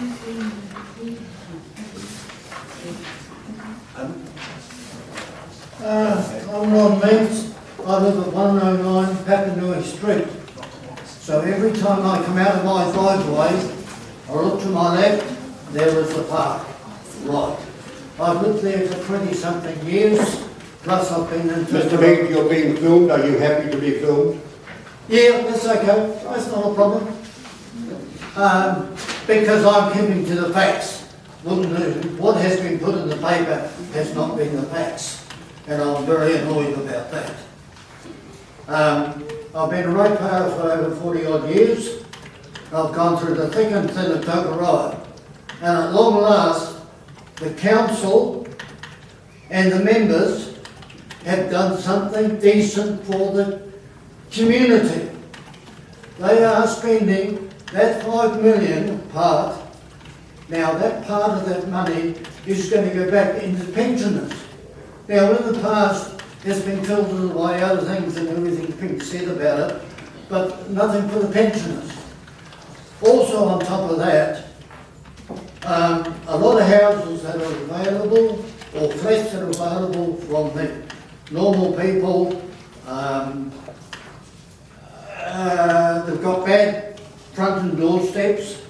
I'm Ron Means. I live at 109 Papanui Street. So every time I come out of my driveway, I look to my left, there is the park. Right. I've lived there for 20-something years, plus I've been into... Mr. Mead, you're being filmed. Are you happy to be filmed? Yeah, that's okay. That's not a problem. Because I'm keeping to the facts. What has been put in the paper has not been the facts. And I'm very annoyed about that. I've been a ratepayer for over 40 odd years. I've gone through the thick and thin of Tokerai. And at long last, the council and the members have done something decent for the community. They are spending that 5 million part. Now that part of that money is going to go back into pensioners. Now in the past it's been filtered by other things and everything's been said about it, but nothing for the pensioners. Also on top of that, a lot of houses that are available, or flats that are available from the normal people, they've got bad front and doorsteps,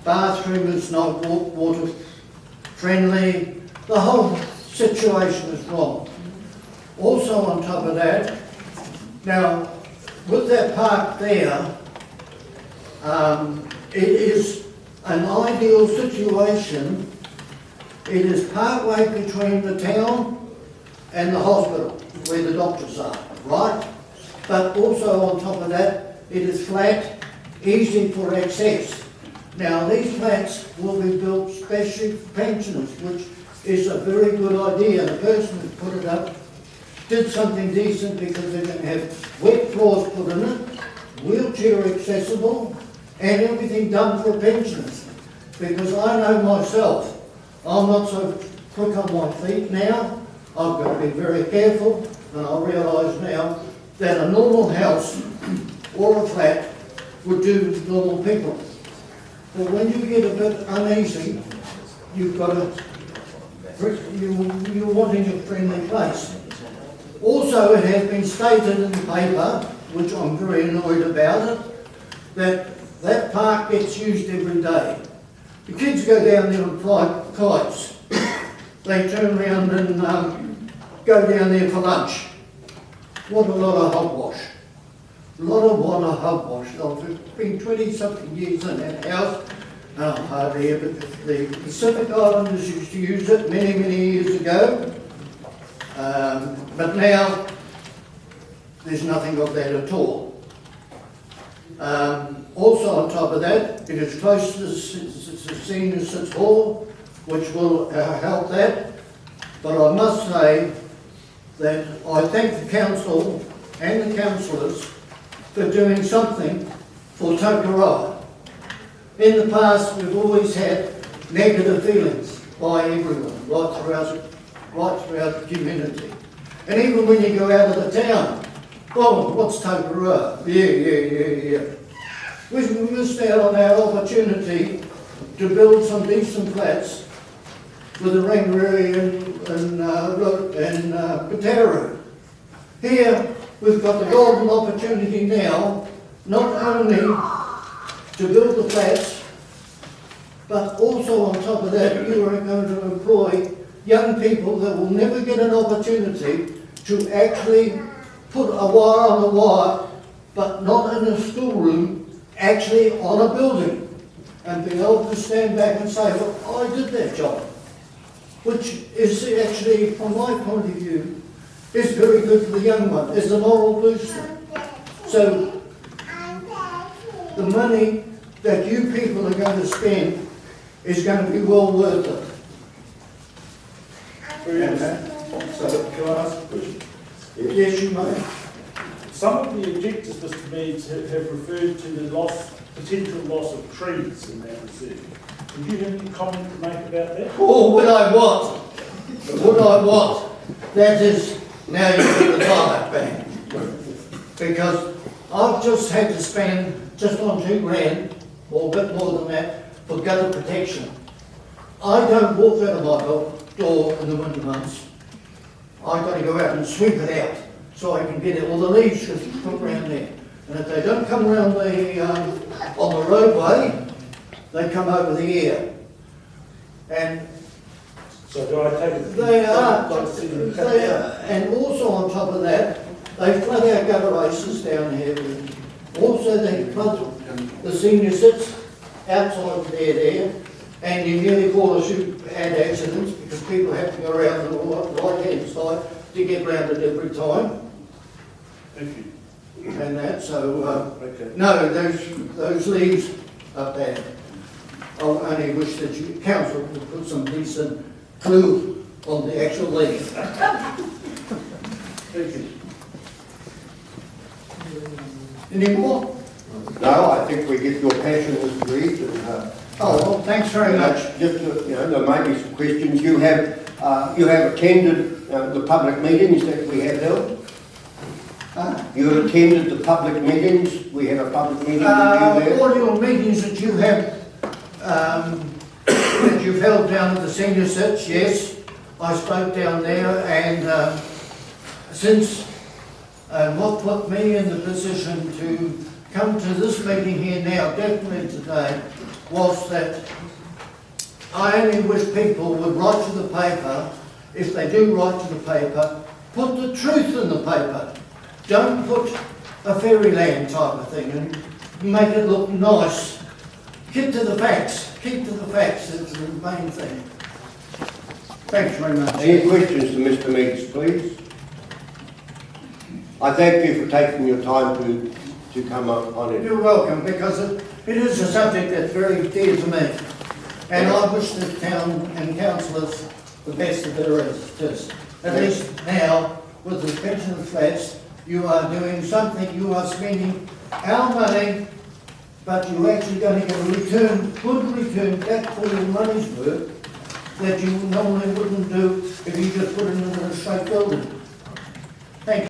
bathroom is not water friendly, the whole situation is wrong. Also on top of that, now with that park there, it is an ideal situation. It is partway between the town and the hospital where the doctors are, right? But also on top of that, it is flat, easy for access. Now these flats will be built specially for pensioners, which is a very good idea. The person who put it up did something decent because they're going to have wet floors put in it, wheelchair accessible, and everything done for pensioners. Because I know myself, I'm not so quick on my feet now. I've got to be very careful, and I realise now that a normal house or a flat would do normal people. But when you get a bit uneasy, you've got to, you're wanting a friendly place. Also, it has been stated in the paper, which I'm very annoyed about it, that that park gets used every day. The kids go down there and fly kites. They turn around and go down there for lunch. What a lot of hogwash. A lot of hogwash. I've been 20-something years in that house, and I'm hardly ever... The Pacific Islanders used to use it many, many years ago, but now there's nothing of that at all. Also on top of that, it is close to the Senior City Hall, which will help that. But I must say that I thank the council and the councillors for doing something for Tokerai. In the past, we've always had negative feelings by everyone, right throughout the community. And even when you go out of the town, oh, what's Tokerai? Yeah. We've missed out on our opportunity to build some decent flats with a Rangariri and Patera. Here, we've got the golden opportunity now, not only to build the flats, but also on top of that, you are going to employ young people that will never get an opportunity to actually put a wire on a wire, but not in a schoolroom, actually on a building, and be able to stand back and say, well, I did that job, which is actually, from my point of view, is very good for the young one, is a moral booster. So, the money that you people are going to spend is going to be well worth it. So, can I ask a question? Yes, you may. Some of the objectors, Mr. Meads, have referred to the potential loss of trees in that reserve. Would you have any comment to make about that? Oh, would I what? Would I what? That is, now you get the diet ban. Because I've just had to spend just on $2 grand or a bit more than that, for gutter protection. I don't walk out of my door in the winter months. I've got to go out and sweep it out, so I can get it, all the leaves just put around there. And if they don't come around on the roadway, they come over the ear. And So do I take it? they are, Like to see them cut down? and also on top of that, they flood our gutter races down here. Also they flood the senior sits outside there, and you nearly cause you had accidents because people have to go around the right-hand side to get round it every time. Thank you. And that, so, Okay. no, those leaves are bad. I only wish that you, council would put some decent glue on the actual leaves. Thank you. Any more? No, I think we get your passion was agreed, and, Oh, well, thanks very much. just, there may be some questions. You have attended the public meetings that we have held? You have attended the public meetings? We have a public meeting with you there? All your meetings that you have, that you've held down at the senior sits, yes, I spoke down there, and since what put me in the position to come to this meeting here now, definitely today, was that I only wish people would write to the paper, if they do write to the paper, put the truth in the paper. Don't put a fairyland type of thing and make it look nice. Keep to the facts. Keep to the facts. It's the main thing. Thanks very much. Any questions to Mr. Meeks, please? I thank you for taking your time to come up on it. You're welcome, because it is a subject that's very dear to me. And I wish the town and councillors the best that there is. At least now, with the pension flats, you are doing something, you are spending our money, but you're actually going to get a return, good return back for your money's worth that you normally wouldn't do if you just put it into a straight building.